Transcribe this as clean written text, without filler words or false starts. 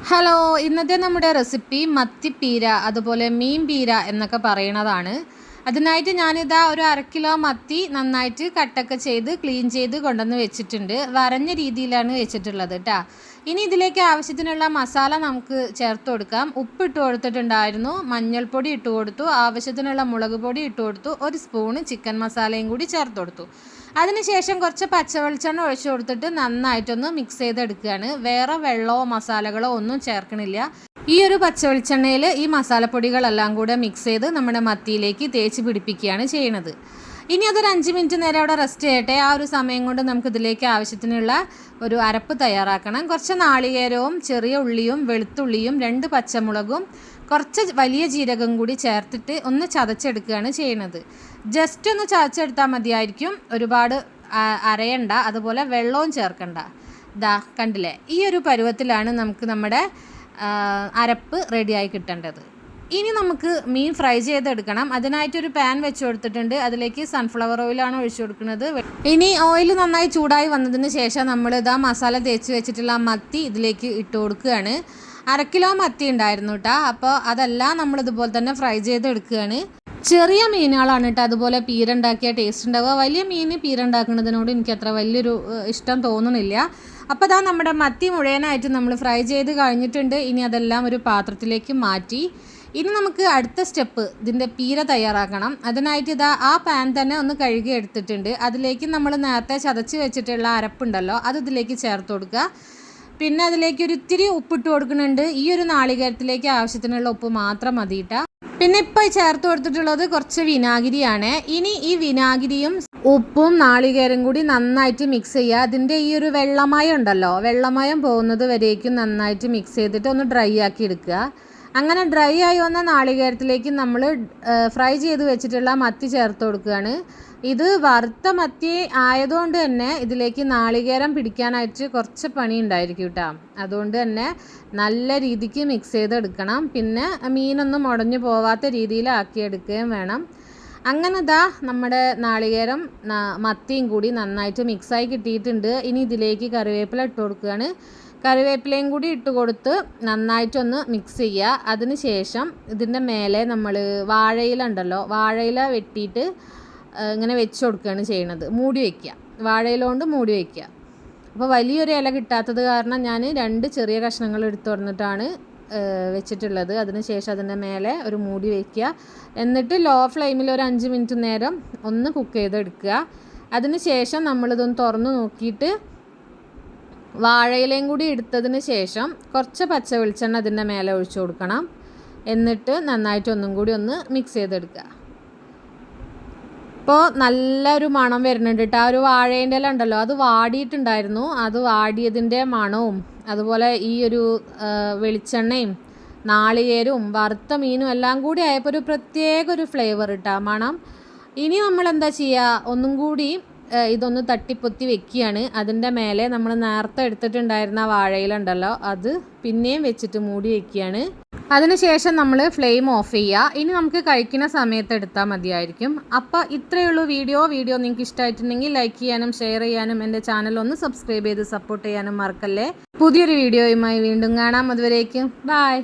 Hello, ഇന്നത്തെ നമ്മുടെ recipe മത്തിപ്പീര അതുപോലെ മീൻ പീര എന്നൊക്കെ പറയുന്നതാണ്. അതിനായിട്ട് ഞാനിതാ ഒരു 1/2 കിലോ മത്തി നന്നായിട്ട് കട്ടൊക്കെ ചെയ്ത് ക്ലീൻ ചെയ്ത് കൊണ്ടുവന്ന് വെച്ചിട്ടുണ്ട്. വരഞ്ഞ രീതിയിലാണ് വെച്ചിട്ടുള്ളത് കേട്ടോ. ഇനി ഇതിലേക്ക് ആവശ്യത്തിനുള്ള മസാല നമുക്ക് ചേർത്ത് കൊടുക്കാം. ഉപ്പ് ഇട്ട് കൊടുത്തിട്ടുണ്ടായിരുന്നു, മഞ്ഞൾപ്പൊടി ഇട്ട് കൊടുത്തു, ആവശ്യത്തിനുള്ള മുളക് പൊടി ഇട്ട് കൊടുത്തു, 1 സ്പൂണ് ചിക്കൻ മസാലയും കൂടി ചേർത്ത് കൊടുത്തു. അതിനുശേഷം കുറച്ച് പച്ചവെളിച്ചെണ്ണ ഒഴിച്ചു കൊടുത്തിട്ട് നന്നായിട്ടൊന്ന് മിക്സ് ചെയ്തെടുക്കുകയാണ്. വേറെ വെള്ളമോ മസാലകളോ ഒന്നും ചേർക്കണില്ല. ഈ ഒരു പച്ചവെളിച്ചെണ്ണയിൽ ഈ മസാലപ്പൊടികളെല്ലാം കൂടെ മിക്സ് ചെയ്ത് നമ്മുടെ മത്തിയിലേക്ക് തേച്ച് പിടിപ്പിക്കുകയാണ് ചെയ്യുന്നത്. ഇനി അതൊരു 5 മിനിറ്റ് നേരം അവിടെ റെസ്റ്റ് ചെയ്യട്ടെ. ആ ഒരു സമയം കൊണ്ട് നമുക്ക് ഇതിലേക്ക് ആവശ്യത്തിനുള്ള ഒരു അരപ്പ് തയ്യാറാക്കണം. കുറച്ച് നാളികേരവും ചെറിയ ഉള്ളിയും വെളുത്തുള്ളിയും 2 പച്ചമുളകും കുറച്ച് വലിയ ജീരകം കൂടി ചേർത്തിട്ട് ഒന്ന് ചതച്ചെടുക്കുകയാണ് ചെയ്യുന്നത്. ജസ്റ്റ് ഒന്ന് ചതച്ചെടുത്താൽ മതിയായിരിക്കും, ഒരുപാട് അരയണ്ട, അതുപോലെ വെള്ളവും ചേർക്കണ്ട. ഇതാ കണ്ടില്ലേ, ഈ ഒരു പരുവത്തിലാണ് നമുക്ക് നമ്മുടെ അരപ്പ് റെഡിയായി കിട്ടേണ്ടത്. ഇനി നമുക്ക് മീൻ ഫ്രൈ ചെയ്തെടുക്കണം. അതിനായിട്ടൊരു പാൻ വെച്ച് കൊടുത്തിട്ടുണ്ട്. അതിലേക്ക് സൺഫ്ലവർ ഓയിലാണ് ഒഴിച്ചു കൊടുക്കുന്നത്. ഇനി ഓയിൽ നന്നായി ചൂടായി വന്നതിന് ശേഷം നമ്മൾ ഇതാ മസാല തേച്ച് വെച്ചിട്ടുള്ള മത്തി ഇതിലേക്ക് ഇട്ട് കൊടുക്കുകയാണ്. 1/2 കിലോ മത്തി ഉണ്ടായിരുന്നു കേട്ടോ. അപ്പോൾ അതെല്ലാം നമ്മളിതുപോലെ തന്നെ ഫ്രൈ ചെയ്തെടുക്കുകയാണ്. ചെറിയ മീനുകളാണ് കേട്ടോ അതുപോലെ പീരുണ്ടാക്കിയ ടേസ്റ്റ് ഉണ്ടാവുക. വലിയ മീൻ പീരുണ്ടാക്കുന്നതിനോട് എനിക്ക് അത്ര വലിയൊരു ഇഷ്ടം തോന്നുന്നില്ല. അപ്പോൾ അതാ നമ്മുടെ മത്തി മുഴുവനായിട്ട് നമ്മൾ ഫ്രൈ ചെയ്ത് കഴിഞ്ഞിട്ടുണ്ട്. ഇനി അതെല്ലാം ഒരു പാത്രത്തിലേക്ക് മാറ്റി ഇനി നമുക്ക് അടുത്ത സ്റ്റെപ്പ് ഇതിൻ്റെ പീര തയ്യാറാക്കണം. അതിനായിട്ട് ഇതാ ആ പാൻ തന്നെ ഒന്ന് കഴുകി എടുത്തിട്ടുണ്ട്. അതിലേക്ക് നമ്മൾ നേരത്തെ ചതച്ച് വെച്ചിട്ടുള്ള അരപ്പുണ്ടല്ലോ, അത് ഇതിലേക്ക് ചേർത്ത് കൊടുക്കുക. പിന്നെ അതിലേക്ക് ഒരു ഇത്തിരി ഉപ്പിട്ട് കൊടുക്കുന്നുണ്ട്. ഈ ഒരു നാളികേരത്തിലേക്ക് ആവശ്യത്തിനുള്ള ഉപ്പ് മാത്രം മതിയിട്ടാ. പിന്നെ ഇപ്പോൾ ചേർത്ത് കൊടുത്തിട്ടുള്ളത് കുറച്ച് വിനാഗിരിയാണ്. ഇനി ഈ വിനാഗിരിയും ഉപ്പും നാളികേരം കൂടി നന്നായിട്ട് മിക്സ് ചെയ്യുക. അതിൻ്റെ ഈ ഒരു വെള്ളമയം ഉണ്ടല്ലോ, വെള്ളമയം പോകുന്നത് വരേക്കും നന്നായിട്ട് മിക്സ് ചെയ്തിട്ട് ഒന്ന് ഡ്രൈ ആക്കി എടുക്കുക. അങ്ങനെ ഡ്രൈ ആയി വന്ന നാളികേരത്തിലേക്ക് നമ്മൾ ഫ്രൈ ചെയ്ത് വെച്ചിട്ടുള്ള മത്തി ചേർത്ത് കൊടുക്കുകയാണ്. ഇത് വറുത്ത മത്തി ആയതുകൊണ്ട് തന്നെ ഇതിലേക്ക് നാളികേരം പിടിക്കാനായിട്ട് കുറച്ച് പണി ഉണ്ടായിരിക്കും കേട്ടോ. അതുകൊണ്ട് തന്നെ നല്ല രീതിക്ക് മിക്സ് ചെയ്തെടുക്കണം. പിന്നെ മീനൊന്നും ഉടഞ്ഞു പോവാത്ത രീതിയിലാക്കിയെടുക്കുകയും വേണം. അങ്ങനെ ദാ നമ്മുടെ നാളികേരം മത്തിയും കൂടി നന്നായിട്ട് മിക്സായി കിട്ടിയിട്ടുണ്ട്. ഇനി ഇതിലേക്ക് കറിവേപ്പില ഇട്ട് കൊടുക്കുകയാണ്. കറിവേപ്പിലയും കൂടി ഇട്ട് കൊടുത്ത് നന്നായിട്ടൊന്ന് മിക്സ് ചെയ്യുക. അതിന് ശേഷം ഇതിൻ്റെ മേലെ നമ്മൾ വാഴയില ഉണ്ടല്ലോ, വാഴയില വെട്ടിയിട്ട് ഇങ്ങനെ വെച്ച് കൊടുക്കുകയാണ് ചെയ്യുന്നത്. മൂടി വയ്ക്കുക, വാഴയില കൊണ്ട് മൂടി വയ്ക്കുക. അപ്പോൾ വലിയൊരു ഇല കിട്ടാത്തത് കാരണം ഞാൻ 2 ചെറിയ കഷ്ണങ്ങൾ എടുത്ത് തുറന്നിട്ടാണ് വെച്ചിട്ടുള്ളത്. അതിന് ശേഷം അതിൻ്റെ മേലെ ഒരു മൂടി വയ്ക്കുക. എന്നിട്ട് ലോ ഫ്ലെയിമിൽ ഒരു 5 മിനിറ്റ് നേരം ഒന്ന് കുക്ക് ചെയ്തെടുക്കുക. അതിന് ശേഷം നമ്മളിതൊന്ന് തുറന്ന് നോക്കിയിട്ട് വാഴയിലയും കൂടി എടുത്തതിന് ശേഷം കുറച്ച് പച്ച വെളിച്ചെണ്ണ അതിൻ്റെ മേലെ ഒഴിച്ചു കൊടുക്കണം. എന്നിട്ട് നന്നായിട്ട് ഒന്നും കൂടി ഒന്ന് മിക്സ് ചെയ്തെടുക്കുക. ഇപ്പോൾ നല്ലൊരു മണം വരുന്നുണ്ട് കേട്ടോ. ആ ഒരു വാഴേൻ്റെ ഇല ഉണ്ടല്ലോ, അത് വാടിയിട്ടുണ്ടായിരുന്നു. അത് വാടിയതിൻ്റെ മണവും അതുപോലെ ഈ ഒരു വെളിച്ചെണ്ണയും നാളികേരവും വറുത്ത മീനും എല്ലാം കൂടി ആയപ്പോൾ ഒരു പ്രത്യേക ഒരു ഫ്ലേവർ ഇട്ടാ മണം. ഇനി നമ്മൾ എന്താ ചെയ്യുക, ഒന്നും കൂടി ഇതൊന്ന് തട്ടിപ്പൊത്തി വെക്കുകയാണ്. അതിൻ്റെ മേലെ നമ്മൾ നേരത്തെ എടുത്തിട്ടുണ്ടായിരുന്ന വാഴയില ഉണ്ടല്ലോ, അത് പിന്നെയും വെച്ചിട്ട് മൂടി വയ്ക്കുകയാണ്. അതിനുശേഷം നമ്മൾ ഫ്ലെയിം ഓഫ് ചെയ്യുക. ഇനി നമുക്ക് കഴിക്കുന്ന സമയത്ത് എടുത്താൽ മതിയായിരിക്കും. അപ്പോൾ ഇത്രയേ ഉള്ളൂ വീഡിയോ നിങ്ങൾക്ക് ഇഷ്ടമായിട്ടുണ്ടെങ്കിൽ ലൈക്ക് ചെയ്യാനും ഷെയർ ചെയ്യാനും എൻ്റെ ചാനൽ ഒന്ന് സബ്സ്ക്രൈബ് ചെയ്ത് സപ്പോർട്ട് ചെയ്യാനും മറക്കല്ലേ. പുതിയൊരു വീഡിയോയുമായി വീണ്ടും കാണാം. അതുവരേക്കും ബൈ.